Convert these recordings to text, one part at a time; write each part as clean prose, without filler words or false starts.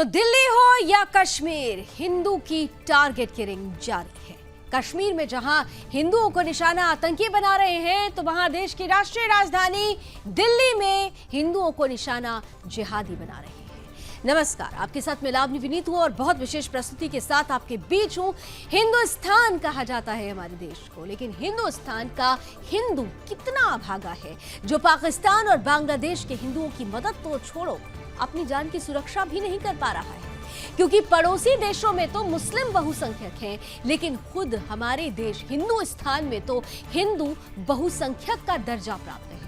तो दिल्ली हो या कश्मीर, हिंदू की टारगेट किलिंग जारी है। कश्मीर में जहां हिंदुओं को निशाना आतंकी बना रहे हैं, तो वहां देश की राष्ट्रीय राजधानी दिल्ली में हिंदुओं को निशाना जिहादी बना रहे हैं। नमस्कार, आपके साथ मैं लावनी विनीत हूं और बहुत विशेष प्रस्तुति के साथ आपके बीच हूं। हिंदुस्तान कहा जाता है हमारे देश को, लेकिन हिंदुस्तान का हिंदू कितना अभागा है जो पाकिस्तान और बांग्लादेश के हिंदुओं की मदद तो छोड़ो, अपनी जान की सुरक्षा भी नहीं कर पा रहा है। क्योंकि पड़ोसी देशों में तो मुस्लिम बहुसंख्यक हैं, लेकिन खुद हमारे देश हिंदुस्तान में तो हिंदू बहुसंख्यक का दर्जा प्राप्त है।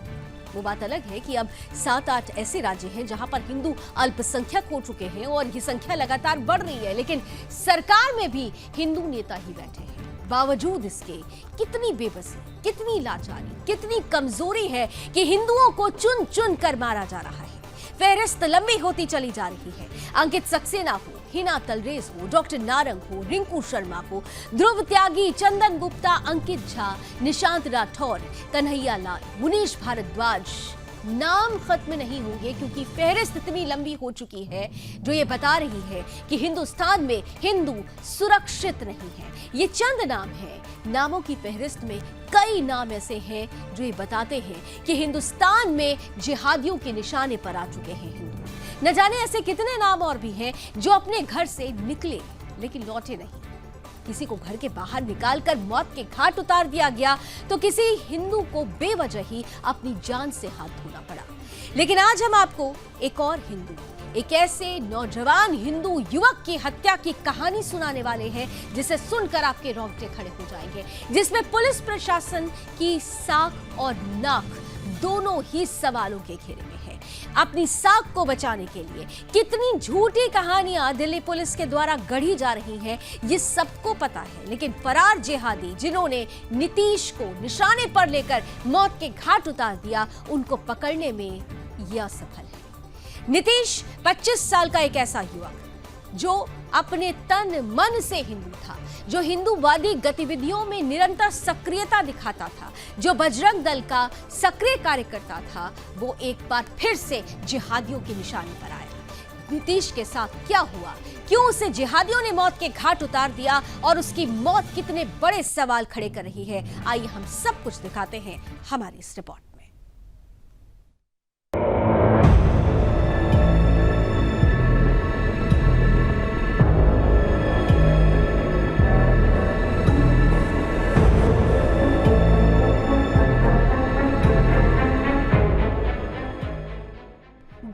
वो बात अलग है कि अब 7-8 ऐसे राज्य हैं जहां पर हिंदू अल्पसंख्यक हो चुके हैं और ये संख्या लगातार बढ़ रही है, लेकिन सरकार में भी हिंदू नेता ही बैठे हैं। बावजूद इसके कितनी बेबसी, कितनी लाचारी, कितनी कमजोरी है कि हिंदुओं को चुन चुन कर मारा जा रहा है। फहरिस्त लंबी होती चली जा रही है। अंकित सक्सेना हो, हिना तलरेज हो, डॉक्टर नारंग हो, रिंकू शर्मा हो, ध्रुव त्यागी, चंदन गुप्ता, अंकित झा, निशांत राठौर, कन्हैया लाल, मुनीश भारद्वाज, नाम खत्म नहीं होंगे क्योंकि फहरिस्त इतनी लंबी हो चुकी है जो ये बता रही है कि हिंदुस्तान में हिंदू सुरक्षित नहीं है। ये चंद नाम हैं, नामों की फहरिस्त में कई नाम ऐसे हैं जो ये बताते हैं कि हिंदुस्तान में जिहादियों के निशाने पर आ चुके हैं हिंदू। न जाने ऐसे कितने नाम और भी हैं जो अपने घर से निकले लेकिन लौटे नहीं। किसी को घर के बाहर निकालकर मौत के घाट उतार दिया गया, तो किसी हिंदू को बेवजह ही अपनी जान से हाथ धोना पड़ा। लेकिन आज हम आपको एक और हिंदू, एक ऐसे नौजवान हिंदू युवक की हत्या की कहानी सुनाने वाले हैं जिसे सुनकर आपके रोंगटे खड़े हो जाएंगे, जिसमें पुलिस प्रशासन की साख और नाक दोनों ही सवालों के घेरे में है। अपनी साख को बचाने के लिए कितनी झूठी कहानियां दिल्ली पुलिस के द्वारा गढ़ी जा रही हैं, ये सबको पता है। लेकिन फरार जिहादी जिन्होंने नीतीश को निशाने पर लेकर मौत के घाट उतार दिया, उनको पकड़ने में यह असफल है। नीतीश 25 साल का एक ऐसा युवक जो अपने तन मन से हिंदू था, जो हिंदूवादी गतिविधियों में निरंतर सक्रियता दिखाता था, जो बजरंग दल का सक्रिय कार्यकर्ता था, वो एक बार फिर से जिहादियों के निशाने पर आया। नीतीश के साथ क्या हुआ, क्यों उसे जिहादियों ने मौत के घाट उतार दिया और उसकी मौत कितने बड़े सवाल खड़े कर रही है, आइए हम सब कुछ दिखाते हैं हमारी इस रिपोर्ट में।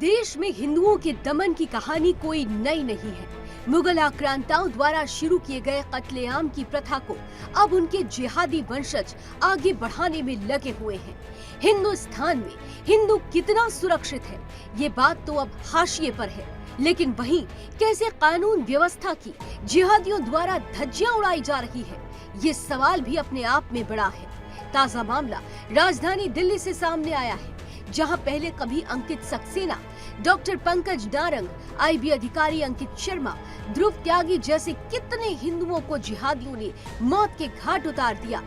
देश में हिंदुओं के दमन की कहानी कोई नई नहीं है। मुगल आक्रांताओं द्वारा शुरू किए गए कत्लेआम की प्रथा को अब उनके जिहादी वंशज आगे बढ़ाने में लगे हुए हैं। हिंदुस्तान में हिंदू कितना सुरक्षित है, ये बात तो अब हाशिए पर है, लेकिन वहीं कैसे कानून व्यवस्था की जिहादियों द्वारा धज्जियां उड़ाई जा रही है, ये सवाल भी अपने आप में बड़ा है। ताजा मामला राजधानी दिल्ली से सामने आया है, जहां पहले कभी अंकित सक्सेना, डॉक्टर पंकज नारंग, आईबी अधिकारी अंकित शर्मा, ध्रुव त्यागी जैसे कितने हिंदुओं को जिहादियों ने मौत के घाट उतार दिया।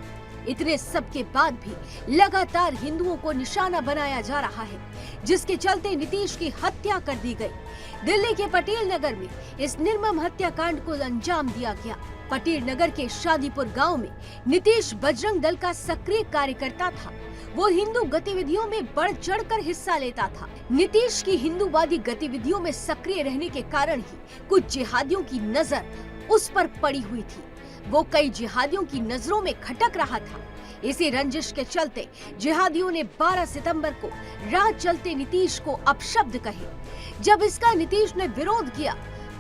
इतने सब के बाद भी लगातार हिंदुओं को निशाना बनाया जा रहा है, जिसके चलते नीतीश की हत्या कर दी गई। दिल्ली के पटेल नगर में इस निर्मम हत्याकांड को अंजाम दिया गया। पटेल नगर के शादीपुर गांव में नीतीश बजरंग दल का सक्रिय कार्यकर्ता था। वो हिंदू गतिविधियों में बढ़ चढ़कर हिस्सा लेता था। नीतीश की हिंदूवादी गतिविधियों में सक्रिय रहने के कारण ही कुछ जिहादियों की नजर उस पर पड़ी हुई थी। वो कई जिहादियों की नजरों में खटक रहा था। इसी रंजिश के चलते जिहादियों ने 12 सितंबर को राह चलते नीतीश को अपशब्द कहे। जब इसका नीतीश ने विरोध किया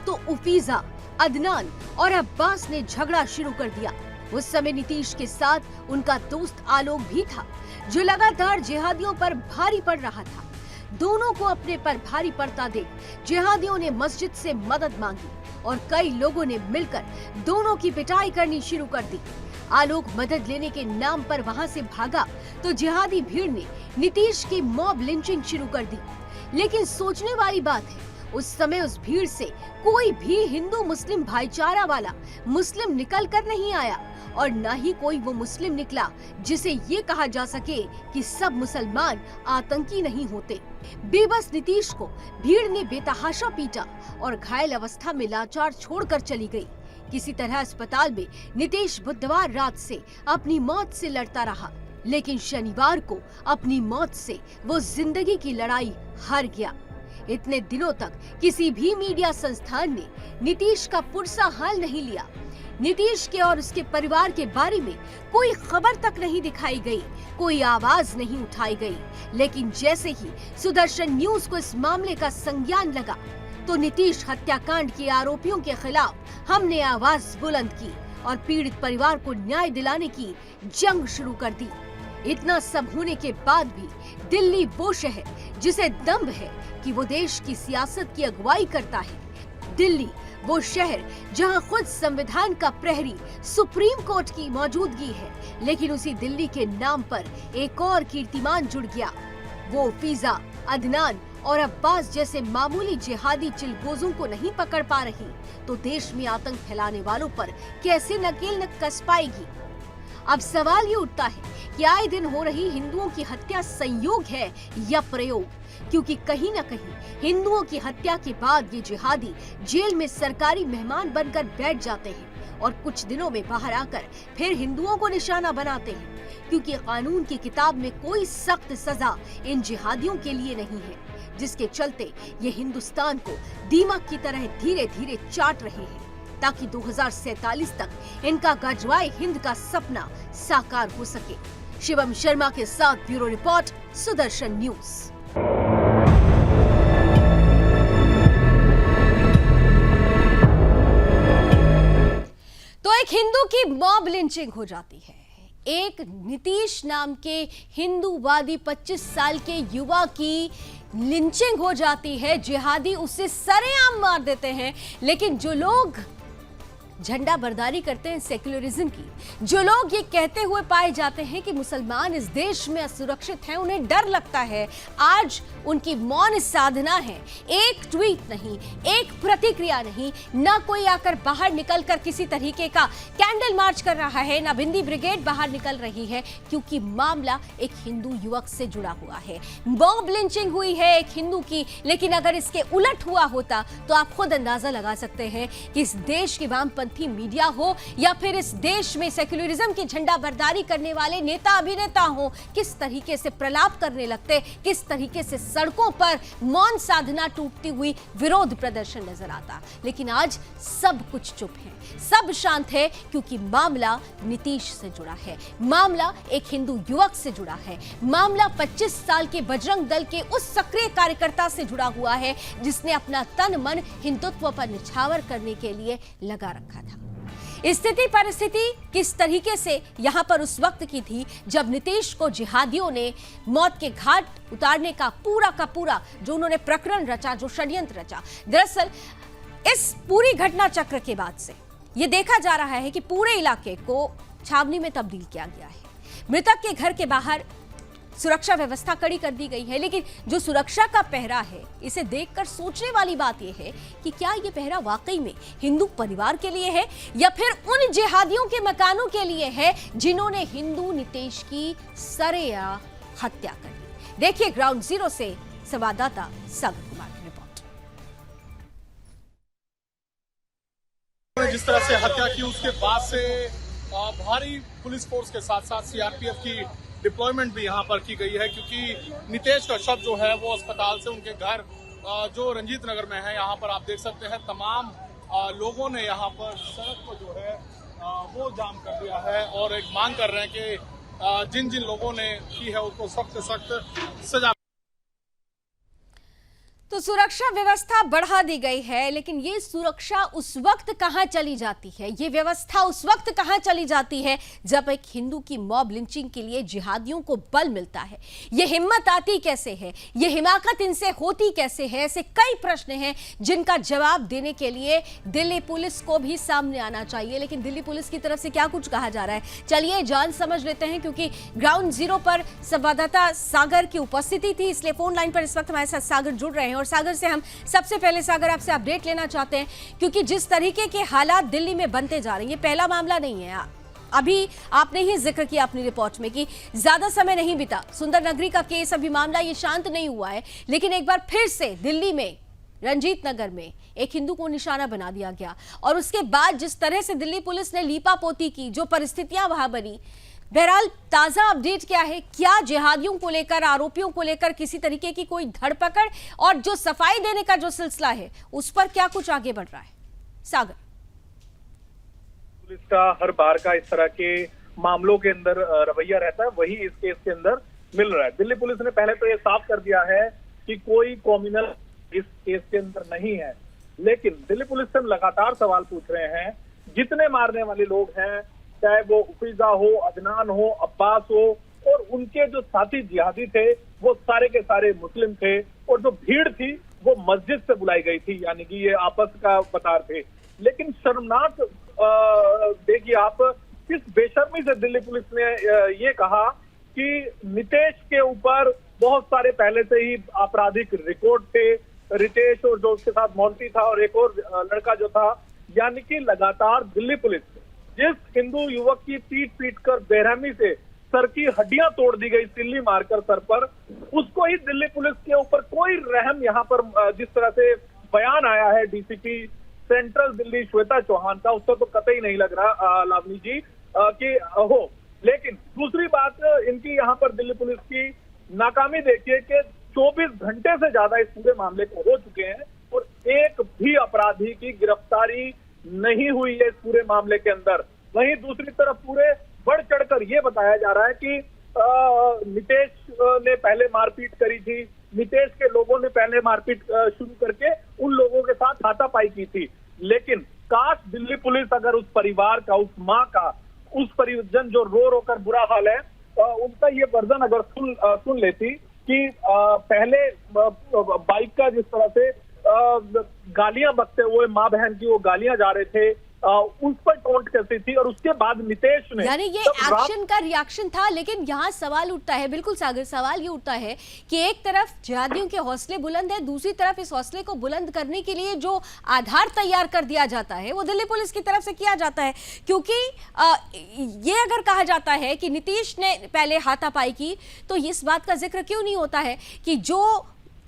तो उफीजा, अदनान और अब्बास ने झगड़ा शुरू कर दिया। उस समय नीतीश के साथ उनका दोस्त आलोक भी था, जो लगातार जिहादियों पर भारी पड़ रहा था। दोनों को अपने पर भारी पड़ता देख जिहादियों ने मस्जिद से मदद मांगी और कई लोगों ने मिलकर दोनों की पिटाई करनी शुरू कर दी। आलोक मदद लेने के नाम पर वहां से भागा तो जिहादी भीड़ ने नीतीश की मॉब लिंचिंग शुरू कर दी। लेकिन सोचने वाली बात है, उस समय उस भीड़ से कोई भी हिंदू मुस्लिम भाईचारा वाला मुस्लिम निकल कर नहीं आया और न ही कोई वो मुस्लिम निकला जिसे ये कहा जा सके कि सब मुसलमान आतंकी नहीं होते। बेबस नीतीश को भीड़ ने बेतहाशा पीटा और घायल अवस्था में लाचार छोड़कर चली गई। किसी तरह अस्पताल में नीतीश बुधवार रात से अपनी मौत से लड़ता रहा, लेकिन शनिवार को अपनी मौत से वो जिंदगी की लड़ाई हार गया। इतने दिनों तक किसी भी मीडिया संस्थान ने नीतीश का पुरसा हाल नहीं लिया। नीतीश के और उसके परिवार के बारे में कोई खबर तक नहीं दिखाई गई, कोई आवाज नहीं उठाई गई। लेकिन जैसे ही सुदर्शन न्यूज को इस मामले का संज्ञान लगा तो नीतीश हत्याकांड के आरोपियों के खिलाफ हमने आवाज बुलंद की और पीड़ित परिवार को न्याय दिलाने की जंग शुरू कर दी। इतना सब होने के बाद भी दिल्ली वो शहर जिसे दम्भ है कि वो देश की सियासत की अगुवाई करता है, दिल्ली वो शहर जहां खुद संविधान का प्रहरी सुप्रीम कोर्ट की मौजूदगी है, लेकिन उसी दिल्ली के नाम पर एक और कीर्तिमान जुड़ गया। वो फीजा, अदनान और अब्बास जैसे मामूली जिहादी चिलगोजों को नहीं पकड़ पा रही तो देश में आतंक फैलाने वालों पर कैसे नकेल न कस पाएगी। अब सवाल ये उठता है कि आए दिन हो रही हिंदुओं की हत्या संयोग है या प्रयोग, क्योंकि कहीं न कहीं हिंदुओं की हत्या के बाद ये जिहादी जेल में सरकारी मेहमान बनकर बैठ जाते हैं और कुछ दिनों में बाहर आकर फिर हिंदुओं को निशाना बनाते हैं, क्योंकि कानून की किताब में कोई सख्त सजा इन जिहादियों के लिए नहीं है, जिसके चलते ये हिंदुस्तान को दीमक की तरह धीरे धीरे चाट रहे हैं ताकि 2047 तक इनका गजवाए हिंद का सपना साकार हो सके। शिवम शर्मा के साथ ब्यूरो रिपोर्ट, सुदर्शन न्यूज। तो एक हिंदू की मॉब लिंचिंग हो जाती है। एक नीतीश नाम के हिंदूवादी 25 साल के युवा की लिंचिंग हो जाती है। जिहादी उसे सरेआम मार देते हैं, लेकिन जो लोग झंडा बरदारी करते हैं सेक्युलरिज्म की, जो लोग ये कहते हुए पाए जाते हैं कि मुसलमान इस देश में असुरक्षित हैं, उन्हें डर लगता है। आज उनकी मौन साधना है, एक ट्वीट नहीं, एक प्रतिक्रिया नहीं, ना कोई आकर बाहर निकलकर किसी तरीके का कैंडल मार्च कर रहा है, ना बिंदी ब्रिगेड बाहर निकल रही है, क्योंकि मामला एक हिंदू युवक से जुड़ा हुआ है। मॉब लिंचिंग हुई है एक हिंदू की, लेकिन अगर इसके उलट हुआ होता तो आप खुद अंदाजा लगा सकते हैं कि इस देश की वामपंथी मीडिया हो या फिर इस देश में सेक्युलरिज्म की झंडा बरदारी करने वाले नेता अभिनेता हो, किस तरीके से प्रलाप करने लगते, किस तरीके से सड़कों पर मौन साधना टूटती हुई विरोध प्रदर्शन नजर आता। लेकिन आज सब कुछ चुप है, सब शांत है, क्योंकि मामला नीतीश से जुड़ा है, मामला एक हिंदू युवक से जुड़ा है, मामला 25 साल के बजरंग दल के उस सक्रिय कार्यकर्ता से जुड़ा हुआ है जिसने अपना तन मन हिंदुत्व पर निछावर करने के लिए लगा रखा था। स्थिति परिस्थिति किस तरीके से यहां पर उस वक्त की थी जब नीतीश को जिहादियों ने मौत के घाट उतारने का पूरा जो उन्होंने प्रकरण रचा, जो षड्यंत्र रचा। दरअसल इस पूरी घटना चक्र के बाद से यह देखा जा रहा है कि पूरे इलाके को छावनी में तब्दील किया गया है। मृतक के घर के बाहर सुरक्षा व्यवस्था कड़ी कर दी गई है, लेकिन जो सुरक्षा का पहरा है, इसे देखकर सोचने वाली बात यह है कि क्या यह पहरा वाकई में हिंदू परिवार के लिए है या फिर उन जिहादियों के मकानों के लिए है जिन्होंने हिंदू नीतीश की सरेआम हत्या कर दी। देखिए ग्राउंड जीरो से संवाददाता सागर कुमार की रिपोर्ट। जिस तरह से हत्या की उसके बाद से भारी पुलिस फोर्स के साथ साथ सीआरपीएफ की डिप्लॉयमेंट भी यहाँ पर की गई है, क्योंकि नीतीश का शव जो है वो अस्पताल से उनके घर जो रंजीत नगर में है, यहाँ पर आप देख सकते हैं तमाम लोगों ने यहाँ पर सड़क को जो है वो जाम कर दिया है और एक मांग कर रहे हैं कि जिन जिन लोगों ने की है उसको सख्त से सख्त सजा। तो सुरक्षा व्यवस्था बढ़ा दी गई है, लेकिन ये सुरक्षा उस वक्त कहां चली जाती है, ये व्यवस्था उस वक्त कहां चली जाती है जब एक हिंदू की मॉब लिंचिंग के लिए जिहादियों को बल मिलता है। ये हिम्मत आती कैसे है, ये हिमाकत इनसे होती कैसे है, ऐसे कई प्रश्न हैं जिनका जवाब देने के लिए दिल्ली पुलिस को भी सामने आना चाहिए। लेकिन दिल्ली पुलिस की तरफ से क्या कुछ कहा जा रहा है, चलिए जान समझ लेते हैं, क्योंकि ग्राउंड जीरो पर संवाददाता सागर की उपस्थिति थी, इसलिए फोन लाइन पर इस वक्त हमारे साथ सागर जुड़ रहे हैं। और सागर से हम सबसे पहले सागर आपसे अपडेट लेना चाहते हैं, क्योंकि जिस तरीके के हालात दिल्ली में बनते जा रहे हैं, ये पहला मामला नहीं है। अभी आपने ही जिक्र किया अपनी रिपोर्ट में कि ज्यादा समय नहीं बीता, सुंदर नगरी का केस अभी मामला ये शांत नहीं हुआ है, लेकिन एक बार फिर से दिल्ली में रंजीत नगर में एक हिंदू को निशाना बना दिया गया। और उसके बाद जिस तरह से दिल्ली पुलिस ने लीपापोती की, जो परिस्थितियां वहां बनी, बहरहाल ताजा अपडेट क्या है? क्या जिहादियों को लेकर, आरोपियों को लेकर किसी तरीके की कोई धरपकड़ और जो सफाई देने का जो सिलसिला है उस पर क्या कुछ आगे बढ़ रहा है? सागर, पुलिस का हर बार का इस तरह के मामलों के अंदर रवैया रहता है, वही इस केस के अंदर मिल रहा है। दिल्ली पुलिस ने पहले तो ये साफ कर दिया है कि कोई क्रिमिनल इस केस के अंदर नहीं है, लेकिन दिल्ली पुलिस से हम लगातार सवाल पूछ रहे हैं। जितने मारने वाले लोग हैं, चाहे वो उफीजा हो, अदनान हो, अब्बास हो, और उनके जो साथी जिहादी थे वो सारे के सारे मुस्लिम थे, और जो भीड़ थी वो मस्जिद से बुलाई गई थी, यानी कि ये आपस का बतार थे। लेकिन शर्मनाक देखिए आप, किस बेशर्मी से दिल्ली पुलिस ने ये कहा कि नितेश के ऊपर बहुत सारे पहले से ही आपराधिक रिकॉर्ड थे, रितेश और जो उसके साथ मोंटी था और एक और लड़का जो था, यानी कि लगातार दिल्ली पुलिस जिस हिंदू युवक की पीट पीट कर बेरहमी से सर की हड्डियां तोड़ दी गई, सिल्ली मारकर सर पर, उसको ही दिल्ली पुलिस के ऊपर कोई रहम, यहाँ पर जिस तरह से बयान आया है डीसीपी सेंट्रल दिल्ली श्वेता चौहान का, उससे तो कतई नहीं लग रहा लावनी जी कि हो। लेकिन दूसरी बात, इनकी यहाँ पर दिल्ली पुलिस की नाकामी देखिए कि 24 घंटे से ज्यादा इस पूरे मामले को हो चुके हैं और एक भी अपराधी की गिरफ्तारी नहीं हुई है इस पूरे मामले के अंदर। वहीं दूसरी तरफ पूरे बढ़ चढ़कर ये बताया जा रहा है कि नितेश ने पहले मारपीट करी थी, नितेश के लोगों ने पहले मारपीट शुरू करके उन लोगों के साथ हाथापाई की थी। लेकिन काश दिल्ली पुलिस अगर उस परिवार का, उस माँ का, उस परिजन जो रो रो कर बुरा हाल है, उनका ये वर्जन अगर सुन लेती कि पहले बाइक का जिस तरह से गालियां बकते हुए माँ बहन की वो गालियां जा रहे थे, उस पर टोंट कैसी थी, और उसके बाद नितेश ने, यानी ये एक्शन का रिएक्शन था। लेकिन यहाँ सवाल उठता है, बिल्कुल सागर, सवाल ये उठता है कि एक तरफ जिहादियों के हौसले बुलंद है, दूसरी तरफ इस हौसले को बुलंद करने के लिए जो आधार तैयार कर दिया जाता है वो दिल्ली पुलिस की तरफ से किया जाता है। क्योंकि ये अगर कहा जाता है कि नीतीश ने पहले हाथापाई की, तो इस बात का जिक्र क्यों नहीं होता है कि जो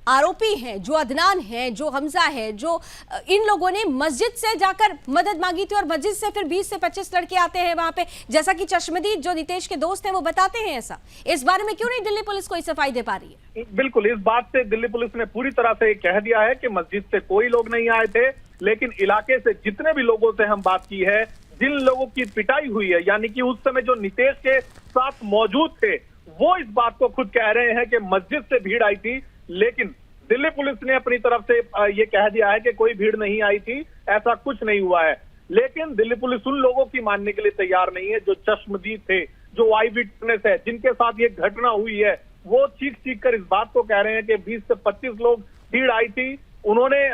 आरोपी हैं, जो अदनान है, जो हमजा है, जो इन लोगों ने मस्जिद से जाकर मदद मांगी थी और मस्जिद से फिर 20 से 25 लड़के आते हैं वहां पे, जैसा कि चश्मदीद जो नितेश के दोस्त हैं वो बताते हैं। ऐसा इस बारे में क्यों नहीं दिल्ली पुलिस कोई सफाई दे पा रही है? बिल्कुल, इस बात से दिल्ली पुलिस ने पूरी तरह से कह दिया है कि मस्जिद से कोई लोग नहीं आए थे, लेकिन इलाके से जितने भी लोगों से हम बात की है, जिन लोगों की पिटाई हुई है, यानी कि उस समय जो नितेश के साथ मौजूद थे, वो इस बात को खुद कह रहे हैं कि मस्जिद से भीड़ आई थी। लेकिन दिल्ली पुलिस ने अपनी तरफ से ये कह दिया है कि कोई भीड़ नहीं आई थी, ऐसा कुछ नहीं हुआ है। लेकिन दिल्ली पुलिस उन लोगों की मानने के लिए तैयार नहीं है जो चश्मदीद थे, जो आई विटनेस है, जिनके साथ ये घटना हुई है। वो चीख चीख कर इस बात को कह रहे हैं कि 20 से 25 लोग भीड़ आई थी, उन्होंने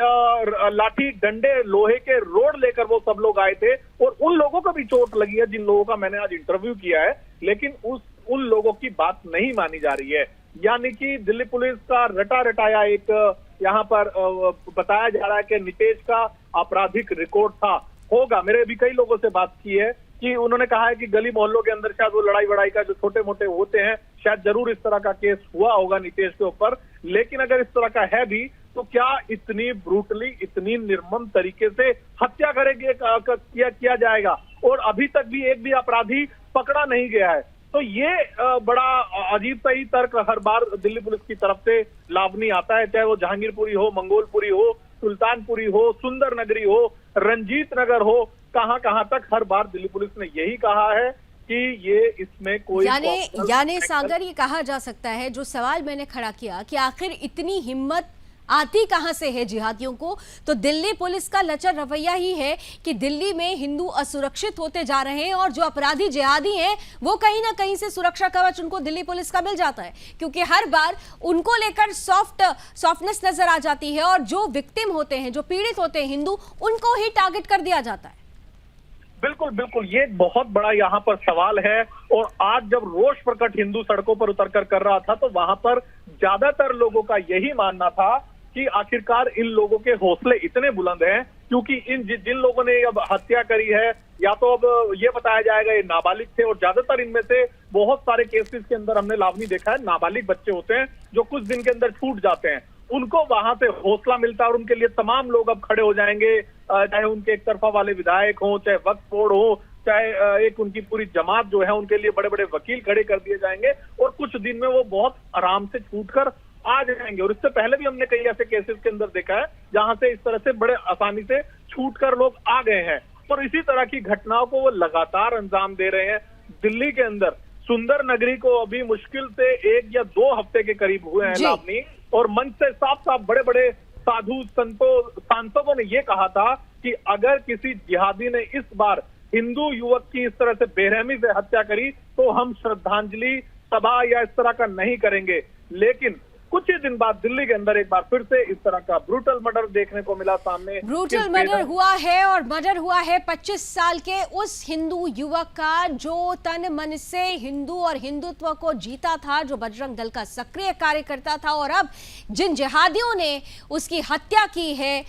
लाठी डंडे लोहे के रोड लेकर वो सब लोग आए थे, और उन लोगों को भी चोट लगी है जिन लोगों का मैंने आज इंटरव्यू किया है। लेकिन उन लोगों की बात नहीं मानी जा रही है। यानी कि दिल्ली पुलिस का रटा रटाया एक यहाँ पर बताया जा रहा है कि नितेश का आपराधिक रिकॉर्ड था, होगा। मेरे भी कई लोगों से बात की है कि उन्होंने कहा है कि गली मोहल्लों के अंदर शायद वो लड़ाई वड़ाई का जो छोटे मोटे होते हैं, शायद जरूर इस तरह का केस हुआ होगा नितेश के ऊपर। लेकिन अगर इस तरह का है भी, तो क्या इतनी ब्रूटली, इतनी निर्मम तरीके से हत्या करेंगे किया जाएगा, और अभी तक भी एक भी अपराधी पकड़ा नहीं गया है? तो ये बड़ा अजीब सा ही तर्क हर बार दिल्ली पुलिस की तरफ से लावनी आता है, चाहे वो जहांगीरपुरी हो, मंगोलपुरी हो, सुल्तानपुरी हो, सुंदर नगरी हो, रंजीत नगर हो, कहां तक हर बार दिल्ली पुलिस ने यही कहा है कि ये इसमें कोई यानी सागर, ये कहा जा सकता है, जो सवाल मैंने खड़ा किया कि आखिर इतनी हिम्मत आती कहां से है जिहादियों को, तो दिल्ली पुलिस का लचर रवैया ही है कि दिल्ली में हिंदू असुरक्षित होते जा रहे हैं, और जो अपराधी जिहादी हैं वो कहीं ना कहीं से सुरक्षा कवच उनको दिल्ली पुलिस का मिल जाता है, क्योंकि हर बार उनको लेकर सॉफ्टनेस नजर आ जाती है, और जो विक्टिम होते हैं, जो पीड़ित होते हैं हिंदू, उनको ही टारगेट कर दिया जाता है। बिल्कुल बिल्कुल, ये बहुत बड़ा यहाँ पर सवाल है। और आज जब रोष प्रकट हिंदू सड़कों पर उतरकर कर रहा था, तो वहां पर ज्यादातर लोगों का यही मानना था कि आखिरकार इन लोगों के हौसले इतने बुलंद हैं, क्योंकि जिन लोगों ने अब हत्या करी है, या तो अब ये बताया जाएगा ये नाबालिग थे, और ज्यादातर इनमें से बहुत सारे केसेस के अंदर हमने लावनी देखा है नाबालिग बच्चे होते हैं जो कुछ दिन के अंदर छूट जाते हैं। उनको वहां से हौसला मिलता है और उनके लिए तमाम लोग अब खड़े हो जाएंगे, चाहे उनके एक तरफा वाले विधायक हो, चाहे वक्फ बोर्ड हो, चाहे एक उनकी पूरी जमात जो है, उनके लिए बड़े बड़े वकील खड़े कर दिए जाएंगे और कुछ दिन में वो बहुत आराम से छूटकर आ जाएंगे। और इससे पहले भी हमने कई ऐसे केसेस के अंदर देखा है जहां से इस तरह से बड़े आसानी से छूटकर लोग आ गए हैं, और इसी तरह की घटनाओं को वो लगातार अंजाम दे रहे हैं। दिल्ली के अंदर सुंदर नगरी को अभी मुश्किल से 1 या 2 हफ्ते के करीब हुए हैं लावनी, और मंच से साफ साफ बड़े बड़े साधु सांसदों ने ये कहा था कि अगर किसी जिहादी ने इस बार हिंदू युवक की इस तरह से बेरहमी से हत्या करी तो हम श्रद्धांजलि सभा या इस तरह का नहीं करेंगे। लेकिन कुछ ही दिन बाद दिल्ली के अंदर एक बार फिर से इस तरह का ब्रूटल मर्डर देखने को मिला सामने। ब्रूटल मर्डर हुआ है, और मर्डर हुआ है 25 साल के उस हिंदू युवक का जो तन मन से हिंदू और हिंदुत्व को जीता था, जो बजरंग दल का सक्रिय कार्यकर्ता था, और अब जिन जिहादियों ने उसकी हत्या की है,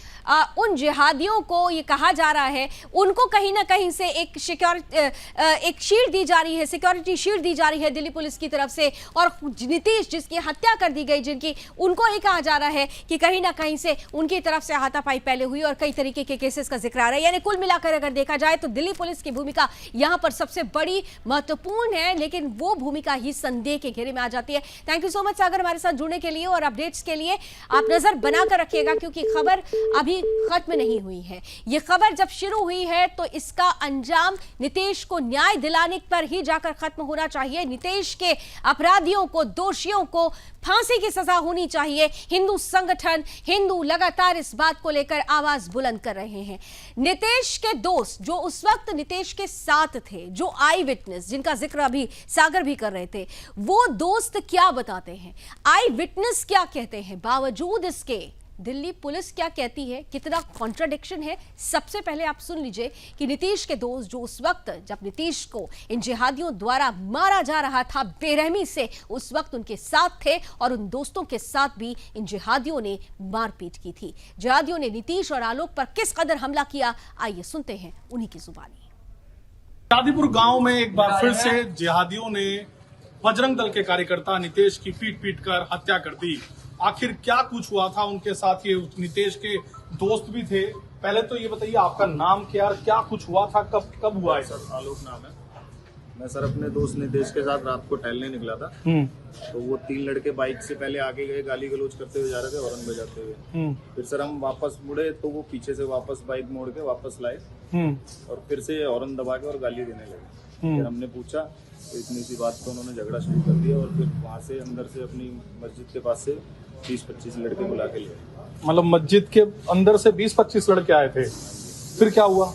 उन जिहादियों को ये कहा जा रहा है उनको कहीं ना कहीं से एक शील्ड दी जा रही है, सिक्योरिटी शील्ड दी जा रही है दिल्ली पुलिस की तरफ से। और नीतीश जिसकी हत्या कर दी गई, जिनकी, उनको ये कहा जा रहा है कि कहीं ना कहीं से उनकी तरफ से हाथापाई पहले हुई, और कई तरीके के केसेस का जिक्र आ रहा है। यानी कुल मिलाकर अगर देखा जाए तो दिल्ली पुलिस की भूमिका यहां पर सबसे बड़ी महत्वपूर्ण है, लेकिन वो भूमिका ही संदेह के घेरे में आ जाती है। थैंक यू सो मच सागर हमारे साथ जुड़ने के लिए, और अपडेट्स के लिए आप नजर बनाकर रखिएगा, क्योंकि खबर अभी खत्म नहीं हुई है। ये खबर जब शुरू हुई है तो इसका अंजाम नीतीश को न्याय दिलाने पर ही जाकर खत्म होना चाहिए। नीतीश के अपराधियों को, दोषियों को फांसी की सजा होनी चाहिए। हिंदू संगठन, हिंदू लगातार इस बात को लेकर आवाज बुलंद कर रहे हैं। नीतीश के दोस्त जो उस वक्त नीतीश के साथ थे, जो आई विटनेस जिनका जिक्र अभी सागर भी कर रहे थे, वो दोस्त क्या बताते हैं, आई विटनेस क्या कहते हैं, बावजूद इसके दिल्ली पुलिस क्या कहती है, कितना कॉन्ट्राडिक्शन है। सबसे पहले आप सुन लीजिए कि नीतीश के दोस्त जो उस वक्त जब नीतीश को इन जिहादियों द्वारा मारा जा रहा था बेरहमी से, उस वक्त उनके साथ थे, और उन दोस्तों के साथ भी इन जिहादियों ने मारपीट की थी। जिहादियों ने नीतीश और आलोक पर किस कदर हमला किया, आइए सुनते हैं उन्हीं की जुबानी। शादीपुर गांव में एक बार फिर से जिहादियों ने बजरंग दल के कार्यकर्ता नीतीश की पीट कर हत्या कर दी। आखिर क्या कुछ हुआ था उनके साथ, ये नीतीश के दोस्त भी थे। पहले तो ये बताइए आपका नाम क्या, क्या कुछ हुआ था, कब हुआ है? सर आलोक नाम है। मैं सर अपने दोस्त नीतीश के साथ रात को टहलने निकला था, तो वो 3 लड़के बाइक से पहले आगे गए, गाली गलौज करते हुए जा रहे थे, हॉर्न बजाते हुए। फिर सर हम वापस मुड़े तो वो पीछे से वापस बाइक मोड़ के वापस लाए, और फिर से हॉर्न दबा के और गाली देने लगे। फिर हमने पूछा तो इतनी सी बात तो उन्होंने झगड़ा शुरू कर दिया, और फिर वहाँ से अंदर से अपनी मस्जिद के पास से 20-25 लड़के बुला के लिए। मतलब मस्जिद के अंदर से 20-25 लड़के आए थे, फिर क्या हुआ?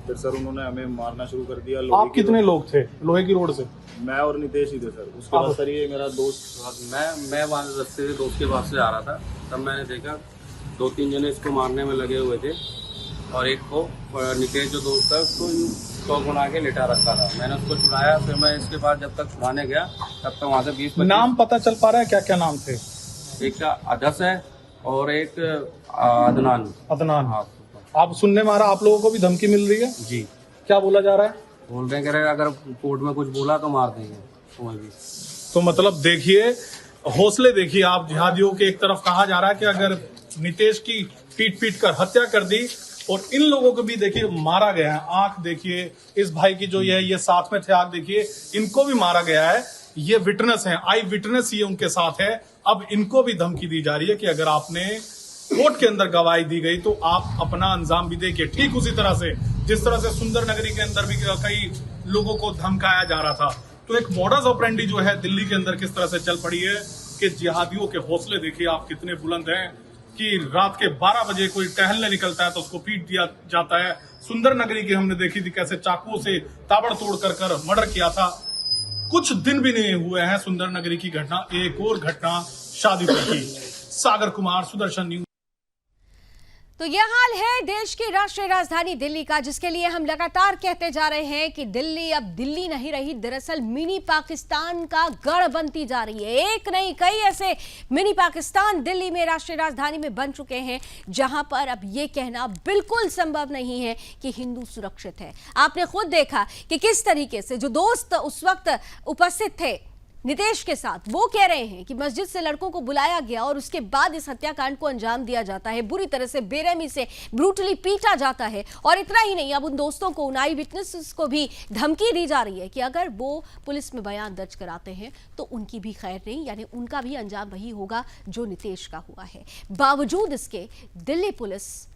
फिर सर उन्होंने हमें मारना शुरू कर दिया। आप कितने लोग थे लोहे की रोड से? मैं और नीतीश ही थे सर। उसके बाद सर ये मेरा दोस्त, मैं वहाँ रास्ते से दोस्त के पास से आ रहा था, तब मैंने देखा 2-3 जने इसको मारने में लगे हुए थे, और एक को नीतीश जो दोस्त था उसको चौक बना के लिटा रखा था। मैंने उसको छुड़ाया, फिर मैं इसके बाद जब तक छुड़ाने गया तब तक वहाँ से 20-25 नाम पता चल पा रहा है क्या क्या नाम थे? एक का अदस है और एक अदनान। हाँ, आप सुनने में आ रहा आप लोगों को भी धमकी मिल रही है जी? क्या बोला जा रहा है? बोल रहे हैं अगर कोर्ट में कुछ बोला तो मार देंगे तुम्हें भी। तो मतलब देखिए, हौसले देखिए आप जिहादियों के। एक तरफ कहा जा रहा है कि अगर नीतीश की पीट कर हत्या कर दी, और इन लोगों को भी देखिए मारा गया है। आंख देखिए इस भाई की जो ये साथ में थे, आंख देखिए, इनको भी मारा गया है। ये विटनेस है, आई विटनेस ये उनके साथ है। अब इनको भी धमकी दी जा रही है कि अगर आपने कोर्ट के अंदर गवाही दी गई तो आप अपना अंजाम भी देखिए। ठीक उसी तरह से जिस तरह से सुंदर नगरी के अंदर भी कई लोगों को धमकाया जा रहा था। तो एक मॉडस ऑपरेंडी जो है दिल्ली के अंदर किस तरह से चल पड़ी है कि जिहादियों के हौसले देखिए आप कितने बुलंद हैं कि रात के 12 बजे कोई टहलने निकलता है तो उसको पीट दिया जाता है। सुंदर नगरी की हमने देखी थी कैसे चाकुओं से ताबड़तोड़ कर मर्डर किया था। कुछ दिन भी नहीं हुए हैं सुंदर नगरी की घटना, एक और घटना शादीपुर की। सागर कुमार, सुदर्शन न्यूज। तो यह हाल है देश की राष्ट्रीय राजधानी दिल्ली का, जिसके लिए हम लगातार कहते जा रहे हैं कि दिल्ली अब दिल्ली नहीं रही, दरअसल मिनी पाकिस्तान का गढ़ बनती जा रही है। एक नहीं कई ऐसे मिनी पाकिस्तान दिल्ली में राष्ट्रीय राजधानी में बन चुके हैं, जहां पर अब यह कहना बिल्कुल संभव नहीं है कि हिंदू सुरक्षित है। आपने खुद देखा कि किस तरीके से जो दोस्त उस वक्त उपस्थित थे नितेश के साथ, वो कह रहे हैं कि मस्जिद से लड़कों को बुलाया गया और उसके बाद इस हत्याकांड को अंजाम दिया जाता है, बुरी तरह से बेरहमी से ब्रूटली पीटा जाता है। और इतना ही नहीं, अब उन दोस्तों को, उन आई विटनेसेस को भी धमकी दी जा रही है कि अगर वो पुलिस में बयान दर्ज कराते हैं तो उनकी भी खैर नहीं, यानी उनका भी अंजाम वही होगा जो नितेश का हुआ है। बावजूद इसके दिल्ली पुलिस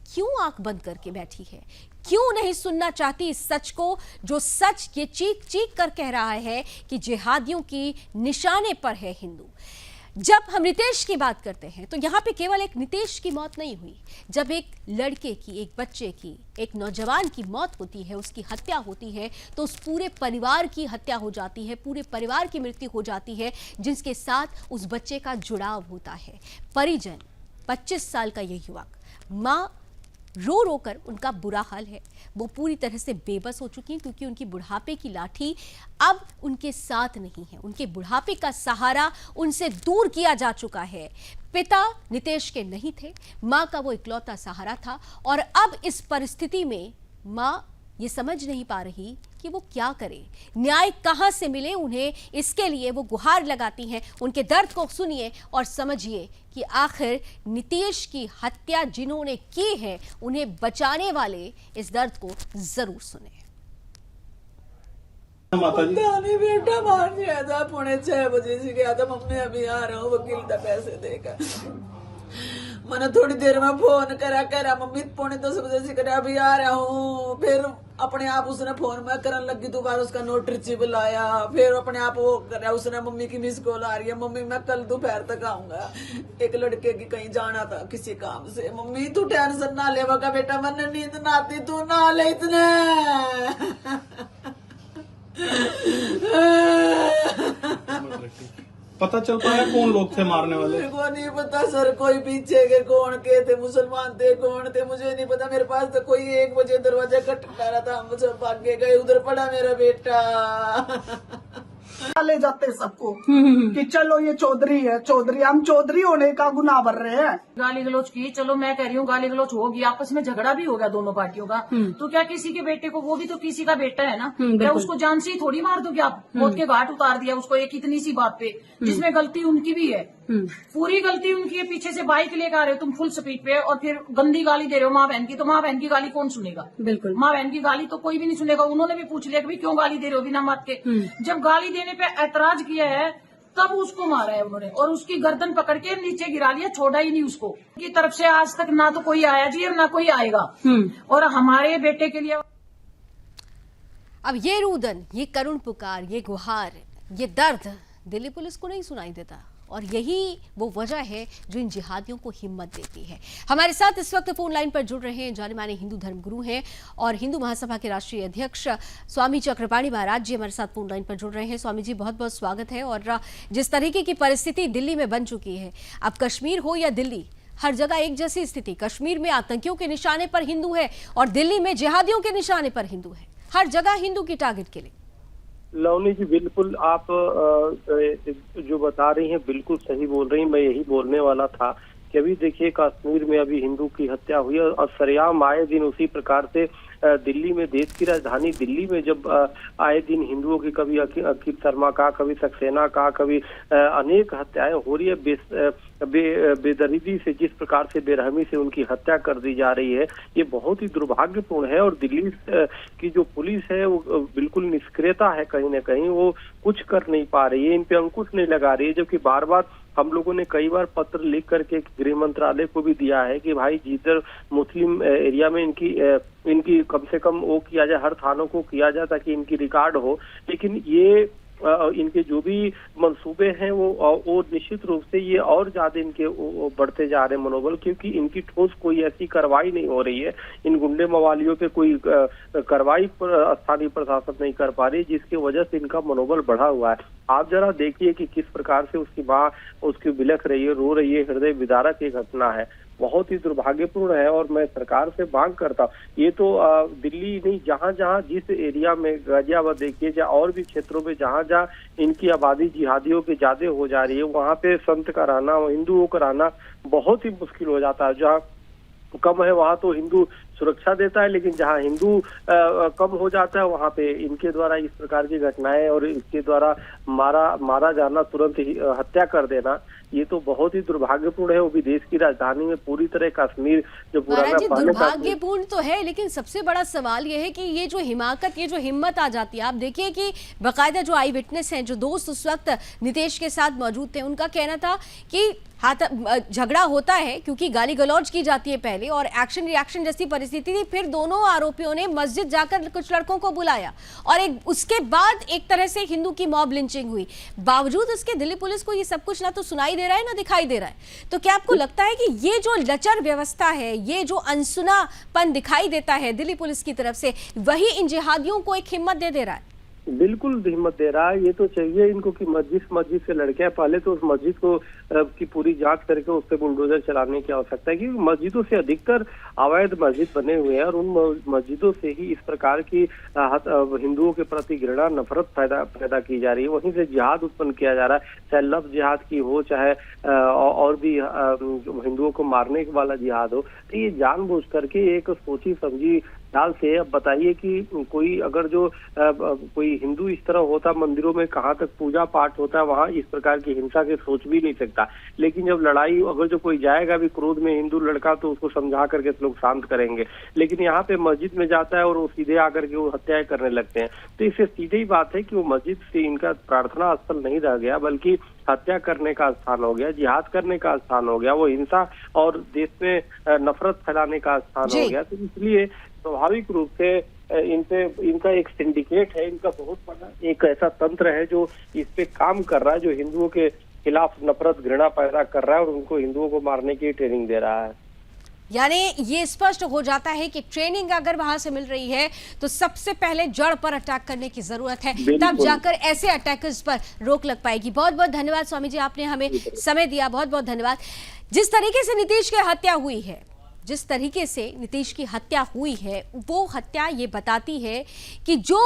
क्यों आंख बंद करके बैठी है? क्यों नहीं सुनना चाहती इस सच को, जो सच ये चीख चीख कर कह रहा है कि जिहादियों की निशाने पर है हिंदू। जब हम नितेश की बात करते हैं तो यहाँ पे केवल एक नितेश की मौत नहीं हुई। जब एक लड़के की, एक बच्चे की, एक नौजवान की मौत होती है, उसकी हत्या होती है, तो उस पूरे परिवार की हत्या हो जाती है, पूरे परिवार की मृत्यु हो जाती है जिसके साथ उस बच्चे का जुड़ाव होता है। परिजन, 25 साल का ये युवक, माँ रो रो कर, उनका बुरा हाल है, वो पूरी तरह से बेबस हो चुकी हैं क्योंकि उनकी बुढ़ापे की लाठी अब उनके साथ नहीं है। उनके बुढ़ापे का सहारा उनसे दूर किया जा चुका है। पिता नितेश के नहीं थे, माँ का वो इकलौता सहारा था, और अब इस परिस्थिति में माँ ये समझ नहीं पा रही कि वो क्या करे, न्याय कहां से मिले उन्हें। इसके लिए वो गुहार लगाती हैं। उनके दर्द को सुनिए और समझिए कि आखिर नितेश की हत्या जिन्होंने की है, उन्हें बचाने वाले इस दर्द को जरूर सुने। नहीं बेटा, बाहर नहीं आया था, 5:45 बजे से गया था। मम्मी अभी आ रहा हूँ, वकील का पैसे देकर। मैंने थोड़ी देर में फोन करा मम्मी 9:45 बजे से करा अभी आ रहा हूँ। फिर अपने आप उसने फोन में करने लगी, दोबारा उसका नोटरी बुलाया, फिर अपने आप वो करा उसने, मम्मी की मिस कॉल आ रही है, मम्मी मैं कल दोपहर तक आऊंगा। एक लड़के की कहीं जाना था किसी काम से। मम्मी तू टेंशन ना ले का बेटा, मैंने नींद ना आती, तू ना ले इतने। पता चल पाया कौन लोग थे मारने वाले? मेरे को नहीं पता सर, कोई पीछे के कौन के थे, मुसलमान थे कौन थे मुझे नहीं पता। मेरे पास तो कोई 1 बजे दरवाजा खटखटा रहा था, हम सब भाग के गए, उधर पड़ा मेरा बेटा। ले जाते सबको कि चलो ये चौधरी है, चौधरी, हम चौधरी होने का गुनाह भर रहे हैं। गाली गलौज की, चलो मैं कह रही हूँ गाली गलौज होगी, आपस में झगड़ा भी हो गया दोनों पार्टियों का, तो क्या किसी के बेटे को, वो भी तो किसी का बेटा है ना, क्या उसको जान से ही थोड़ी मार दोगे आप? मौत के घाट उतार दिया उसको एक इतनी सी बात पे, जिसमें गलती उनकी भी है, पूरी गलती उनकी है। पीछे से बाइक लेकर आ रहे हो तुम फुल स्पीड पे और फिर गंदी गाली दे रहे हो माँ बहन की, तो माँ बहन की गाली कौन सुनेगा? बिल्कुल, माँ बहन की गाली तो कोई भी नहीं सुनेगा। उन्होंने भी पूछ लिया कि क्यों गाली दे रहे हो बिना मार के। जब गाली देने पे ऐतराज किया है तब उसको मारा है उन्होंने, और उसकी गर्दन पकड़ के नीचे गिरा लिया, छोड़ा ही नहीं उसको। की तरफ से आज तक ना तो कोई आया जी और ना कोई आएगा। और हमारे बेटे के लिए अब ये रुदन, ये करुण पुकार, ये गुहार, ये दर्द दिल्ली पुलिस को नहीं सुनाई देता, और यही वो वजह है जो इन जिहादियों को हिम्मत देती है। हमारे साथ इस वक्त फोन लाइन पर जुड़ रहे हैं जाने माने हिंदू धर्मगुरु हैं और हिंदू महासभा के राष्ट्रीय अध्यक्ष स्वामी चक्रपाणी महाराज जी हमारे साथ फोन लाइन पर जुड़ रहे हैं। स्वामी जी, बहुत बहुत स्वागत है। और जिस तरीके की परिस्थिति दिल्ली में बन चुकी है, अब कश्मीर हो या दिल्ली, हर जगह एक जैसी स्थिति। कश्मीर में आतंकियों के निशाने पर हिंदू है और दिल्ली में जिहादियों के निशाने पर हिंदू है। हर जगह हिंदू की टारगेट के लिए। लवनी जी, बिल्कुल आप जो बता रही हैं बिल्कुल सही बोल रही हैं। मैं यही बोलने वाला था कि अभी देखिए कश्मीर में अभी हिंदू की हत्या हुई है और सरेआम आए दिन उसी प्रकार से दिल्ली में, देश की राजधानी दिल्ली में जब आए दिन हिंदुओं की कभी अखिल शर्मा का, कभी सक्सेना का, कभी अनेक हत्याएं हो रही है। बेदर्दी से, जिस प्रकार से बेरहमी से उनकी हत्या कर दी जा रही है, ये बहुत ही दुर्भाग्यपूर्ण है। और दिल्ली की जो पुलिस है वो बिल्कुल निष्क्रियता है, कहीं ना कहीं वो कुछ कर नहीं पा रही है, इन पे अंकुश नहीं लगा रही है। जबकि बार बार हम लोगों ने कई बार पत्र लिख करके गृह मंत्रालय को भी दिया है कि भाई जिधर मुस्लिम एरिया में इनकी कम से कम वो किया जाए, हर थानों को किया जाए ताकि इनकी रिकॉर्ड हो। लेकिन ये इनके जो भी मंसूबे हैं वो निश्चित रूप से ये और ज्यादा इनके बढ़ते जा रहे हैं मनोबल, क्योंकि इनकी ठोस कोई ऐसी कार्रवाई नहीं हो रही है। इन गुंडे मवालियों पे कोई कार्रवाई पर स्थानीय प्रशासन नहीं कर पा रही, जिसकी वजह से इनका मनोबल बढ़ा हुआ है। आप जरा देखिए कि किस प्रकार से उसकी माँ उसकी बिलख रही है, रो रही है, हृदय विदारक एक घटना है। बहुत ही दुर्भाग्यपूर्ण है। और मैं सरकार से मांग करता हूँ, ये तो दिल्ली नहीं, जहाँ जहाँ जिस एरिया में गाजियाबाद देखिए या और भी क्षेत्रों में जहाँ जहाँ इनकी आबादी जिहादियों की ज्यादा हो जा रही है, वहाँ पे संत का रहना, हिंदुओं का रहना बहुत ही मुश्किल हो जाता है। जहाँ कम है वहाँ तो हिंदू सुरक्षा देता है, लेकिन जहाँ हिंदू कम हो जाता है वहाँ पे इनके द्वारा इस प्रकार की घटनाएं और इसके द्वारा मारा जाना, तुरंत ही हत्या कर देना, ये तो बहुत ही दुर्भाग्यपूर्ण है। वो भी देश की राजधानी में पूरी तरह कश्मीर जो पुराना दुर्भाग्यपूर्ण तो है, लेकिन सबसे बड़ा सवाल ये है कि ये जो हिमाकत, ये जो हिम्मत आ जाती है। आप देखिए कि बाकायदा जो आई विटनेस हैं, जो दोस्त उस वक्त नीतीश के साथ मौजूद थे, उनका कहना था कि झगड़ा होता है क्योंकि गाली गलौज की जाती है पहले और एक्शन रिएक्शन जैसी परिस्थिति थी। फिर दोनों आरोपियों ने मस्जिद जाकर कुछ लड़कों को बुलाया और उसके बाद एक तरह से हिंदू की मॉब लिंचिंग हुई। बावजूद इसके दिल्ली पुलिस को ये सब कुछ ना तो सुनाई दे रहा है ना दिखाई दे रहा है। तो क्या आपको लगता है कि ये जो लचर व्यवस्था है, ये जो अनसुनापन दिखाई देता है दिल्ली पुलिस की तरफ से, वही इन जिहादियों को एक हिम्मत दे रहा है? बिल्कुल हिम्मत दे रहा है। ये तो चाहिए इनको कि मस्जिद से लड़के हैं, पहले तो उस मस्जिद को की पूरी जांच करके उस पर बुलडोजर चलाने की आवश्यकता है, क्योंकि मस्जिदों से अधिकतर अवैध मस्जिद बने हुए हैं और उन मस्जिदों से ही इस प्रकार की हिंदुओं के प्रति घृणा, नफरत पैदा की जा रही है। वहीं से जिहाद उत्पन्न किया जा रहा है, चाहे लफ्ज जिहाद की हो, चाहे और भी हिंदुओं को मारने वाला जिहाद हो। तो ये जानबूझ करके एक सोची समझी चाल से। अब बताइए कि कोई अगर जो कोई हिंदू इस तरह होता, मंदिरों में कहाँ तक पूजा पाठ होता है, वहाँ इस प्रकार की हिंसा के सोच भी नहीं सकता। लेकिन जब लड़ाई, अगर जो कोई जाएगा भी क्रोध में हिंदू लड़का, तो उसको समझा करके लोग शांत करेंगे। लेकिन यहाँ पे मस्जिद में जाता है और वो सीधे आकर के वो हत्याएं करने लगते हैं। तो इससे सीधे ही बात है कि वो मस्जिद से इनका प्रार्थना स्थल नहीं रह गया, बल्कि हत्या करने का स्थान हो गया, जिहाद करने का स्थान हो गया, वो हिंसा और देश में नफरत फैलाने का स्थान हो गया। तो इसलिए स्वाभाविक रूप से इनका एक सिंडिकेट है, इनका बहुत बड़ा एक ऐसा तंत्र है जो इस पे काम कर रहा है, जो हिंदुओं के खिलाफ नफरत, घृणा पैदा कर रहा है और उनको हिंदुओं को मारने की ट्रेनिंग दे रहा है। यानी ये स्पष्ट हो जाता है कि ट्रेनिंग अगर वहां से मिल रही है तो सबसे पहले जड़ पर अटैक करने की जरूरत है, तब जाकर ऐसे अटैकर्स पर रोक लग पाएगी। बहुत बहुत धन्यवाद स्वामी जी, आपने हमें समय दिया, बहुत बहुत धन्यवाद। जिस तरीके से नीतीश की हत्या हुई है, जिस तरीके से नीतीश की हत्या हुई है, वो हत्या ये बताती है कि जो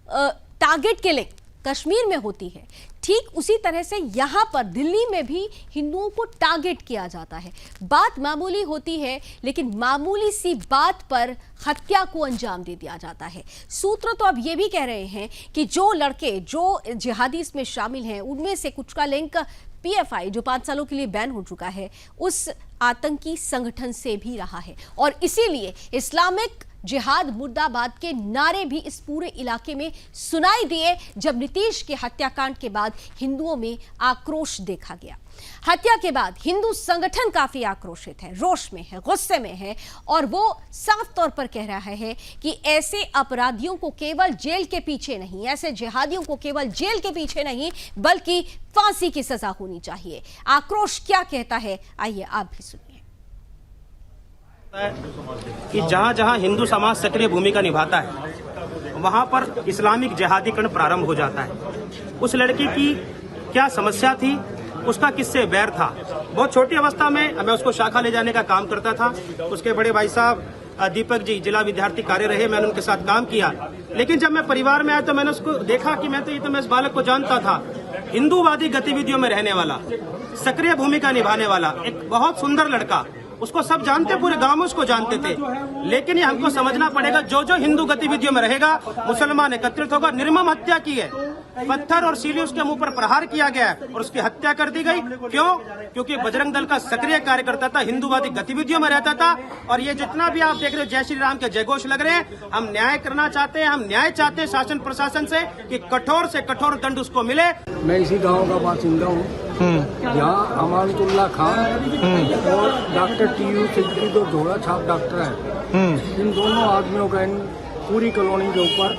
टारगेट किलिंग कश्मीर में होती है, ठीक उसी तरह से यहां पर दिल्ली में भी हिंदुओं को टारगेट किया जाता है। बात मामूली होती है, लेकिन मामूली सी बात पर हत्या को अंजाम दे दिया जाता है। सूत्र तो अब ये भी कह रहे हैं कि जो लड़के, जो जिहादी इसमें शामिल हैं, उनमें से कुछ का लिंक पीएफआई, जो 5 सालों के लिए बैन हो चुका है, उस आतंकी संगठन से भी रहा है और इसीलिए इस्लामिक जिहाद मुर्दाबाद के नारे भी इस पूरे इलाके में सुनाई दिए जब नीतीश के हत्याकांड के बाद हिंदुओं में आक्रोश देखा गया। हत्या के बाद हिंदू संगठन काफी आक्रोशित है, रोष में है, गुस्से में है और वो साफ तौर पर कह रहा है कि ऐसे अपराधियों को केवल जेल के पीछे नहीं, ऐसे जिहादियों को केवल जेल के पीछे नहीं, बल्कि फांसी की सजा होनी चाहिए। आक्रोश क्या कहता है, आइए आप भी सुनिए। कि जहां जहां हिंदू समाज सक्रिय भूमिका निभाता है, वहां पर इस्लामिक जिहादीकरण प्रारंभ हो जाता है। उस लड़की की क्या समस्या थी, उसका किससे वैर था। बहुत छोटी अवस्था में मैं उसको शाखा ले जाने का काम करता था। उसके बड़े भाई साहब दीपक जी जिला विद्यार्थी कार्य रहे, मैंने उनके साथ काम किया। लेकिन जब मैं परिवार में आया तो मैंने उसको देखा कि मैं इस बालक को जानता था, हिंदूवादी गतिविधियों में रहने वाला, सक्रिय भूमिका निभाने वाला, एक बहुत सुंदर लड़का। उसको सब जानते, पूरे गांव में उसको जानते थे। लेकिन ये हमको समझना पड़ेगा, जो जो हिंदू गतिविधियों में रहेगा मुसलमान एकत्रित होगा। निर्मम हत्या की है, पत्थर और सीढ़ी उसके मुंह पर प्रहार किया गया है और उसकी हत्या कर दी गई। क्यों? क्योंकि बजरंग दल का सक्रिय कार्यकर्ता था, हिंदूवादी गतिविधियों में रहता था। और ये जितना भी आप देख रहे हो जय श्री राम के जयघोष लग रहे हैं, हम न्याय करना चाहते हैं। हम न्याय चाहते हैं शासन प्रशासन से कि कठोर से कठोर दंड उसको मिले। मैं इसी गाँव का बासिंदा हूँ। यहाँ अमानतुल्लाह खान और डॉक्टर TU सिद्दीकी जो घोड़ा छाप डॉक्टर है, इन दोनों आदमियों का इन पूरी कॉलोनी के ऊपर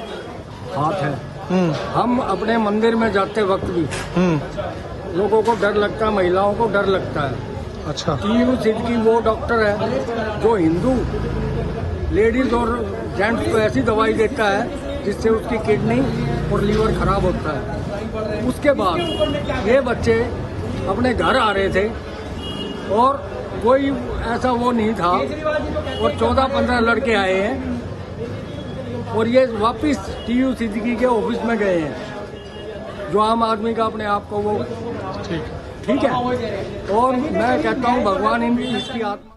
हाथ है। हम अपने मंदिर में जाते वक्त भी लोगों को डर लगता है, महिलाओं को डर लगता है। अच्छा। TU सिद्दीकी वो डॉक्टर है जो हिंदू लेडीज और जेंट्स को ऐसी दवाई देता है जिससे उसकी किडनी और लीवर खराब होता है। उसके बाद ये बच्चे अपने घर आ रहे थे और कोई ऐसा वो नहीं था, और 14-15 लड़के आए हैं और ये वापस टीयू सिद्दीकी के ऑफिस में गए हैं, जो आम आदमी का अपने आप को वो ठीक है। और मैं कहता हूँ भगवान इसकी आत्मा।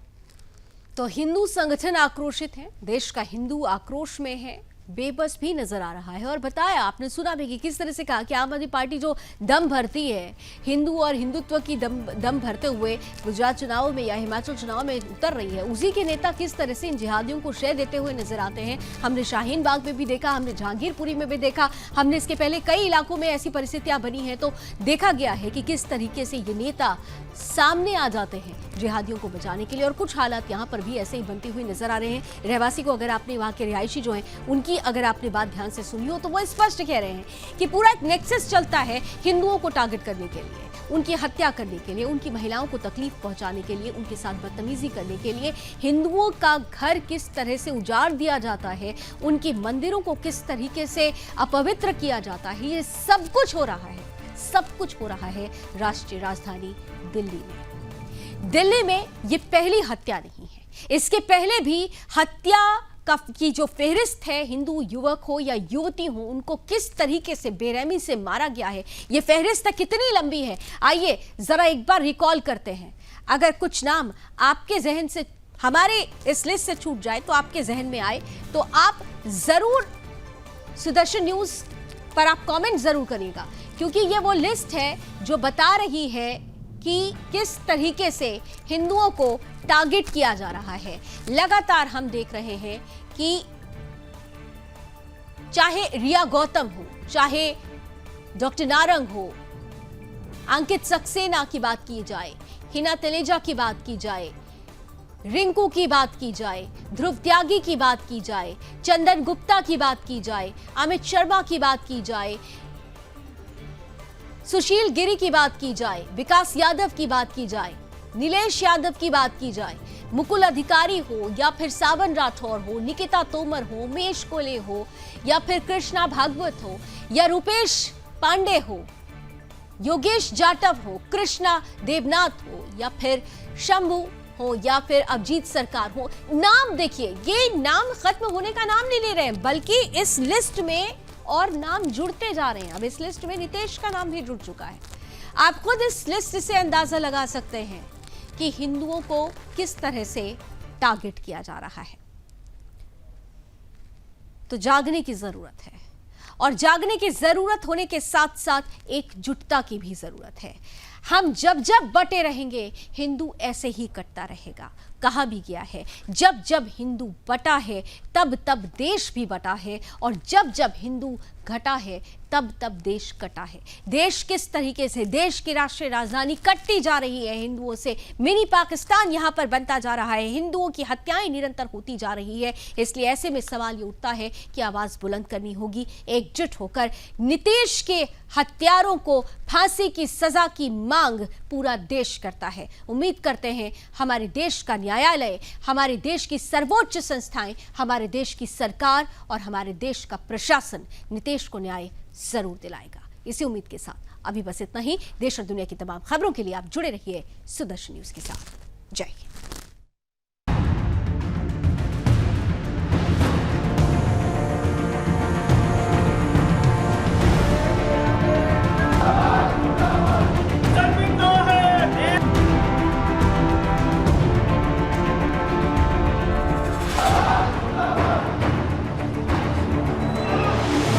तो हिंदू संगठन आक्रोशित है, देश का हिंदू आक्रोश में है, बेबस भी नजर आ रहा है। और बताया, आपने सुना भी कि किस तरह से कहा कि आम आदमी पार्टी जो दम भरती है, हिंदू और हिंदुत्व की दम भरते हुए गुजरात चुनाव में या हिमाचल चुनाव में उतर रही है, उसी के नेता किस तरह से इन जिहादियों को शय देते हुए नजर आते हैं। हमने शाहीन बाग में भी देखा, हमने जहांगीरपुरी में भी देखा, हमने इसके पहले कई इलाकों में ऐसी परिस्थितियां बनी हैं, तो देखा गया है कि किस तरीके से ये नेता सामने आ जाते हैं जिहादियों को बचाने के लिए। और कुछ हालात यहाँ पर भी ऐसे ही बनते हुए नजर आ रहे हैं। रहवासी को अगर आपने, वहाँ के रिहायशी जो हैं उनकी अगर आपने बात ध्यान से सुनी हो तो वो स्पष्ट कह रहे हैं कि पूरा एक नेक्सस चलता है हिंदुओं को टारगेट करने के लिए, उनकी हत्या करने के लिए, उनकी महिलाओं को तकलीफ पहुंचाने के लिए, उनके साथ बदतमीजी करने के लिए। हिंदुओं का घर किस तरह से उजाड़ दिया जाता है, उनके मंदिरों को किस तरीके से अपवित्र किया जाता है, ये सब कुछ हो रहा है, सब कुछ हो रहा है राष्ट्रीय राजधानी दिल्ली में। दिल्ली में ये पहली हत्या नहीं है, इसके पहले भी हत्या की जो फेहरिस्त है, हिंदू युवक हो या युवती हो, उनको किस तरीके से बेरहमी से मारा गया है, ये फेहरिस्त कितनी लंबी है। आइए जरा एक बार रिकॉल करते हैं। अगर कुछ नाम आपके जहन से, हमारे इस लिस्ट से छूट जाए तो आपके जहन में आए तो आप जरूर सुदर्शन न्यूज पर आप कमेंट जरूर करिएगा, क्योंकि ये वो लिस्ट है जो बता रही है कि किस तरीके से हिंदुओं को टारगेट किया जा रहा है। लगातार हम देख रहे हैं कि चाहे रिया गौतम हो, चाहे डॉक्टर नारंग हो, अंकित सक्सेना की बात की जाए, हिना तलेजा की बात की जाए, रिंकू की बात की जाए, ध्रुव त्यागी की बात की जाए, चंदन गुप्ता की बात की जाए, अमित शर्मा की बात की जाए, सुशील गिरी की बात की जाए, विकास यादव की बात की जाए, नीलेश यादव की बात की जाए, मुकुल अधिकारी हो या फिर सावन राठौर हो, निकिता तोमर हो, उमेश कोले हो या फिर कृष्णा भागवत हो या रूपेश पांडे हो, योगेश जाटव हो, कृष्णा देवनाथ हो या फिर शंभू हो या फिर अभिजीत सरकार हो। नाम देखिए, ये नाम खत्म होने का नाम नहीं ले रहे हैं, बल्कि इस लिस्ट में और नाम जुड़ते जा रहे हैं। अब इस लिस्ट में नितेश का नाम भी जुड़ चुका है। आप खुद इस लिस्ट से अंदाजा लगा सकते हैं कि हिंदुओं को किस तरह से टारगेट किया जा रहा है। तो जागने की जरूरत है, और जागने की जरूरत होने के साथ साथ एकजुटता की भी जरूरत है। हम जब जब बटे रहेंगे, हिंदू ऐसे ही कटता रहेगा। कहा भी गया है, जब जब हिंदू बटा है तब तब देश भी बटा है, और जब जब हिंदू घटा है तब तब देश कटा है। देश किस तरीके से, देश की राष्ट्रीय राजधानी कटती जा रही है हिंदुओं से, मिनी पाकिस्तान यहां पर बनता जा रहा है, हिंदुओं की हत्याएं निरंतर होती जा रही है। इसलिए ऐसे में सवाल ये उठता है कि आवाज बुलंद करनी होगी, एकजुट होकर नीतीश के हत्यारों को फांसी की सजा की मांग पूरा देश करता है। उम्मीद करते हैं हमारे देश का न्यायालय, हमारे देश की सर्वोच्च संस्थाएं, हमारे देश की सरकार और हमारे देश का प्रशासन नीतीश को न्याय जरूर दिलाएगा। इसी उम्मीद के साथ अभी बस इतना ही। देश और दुनिया की तमाम खबरों के लिए आप जुड़े रहिए सुदर्शन न्यूज के साथ। जय हिंद।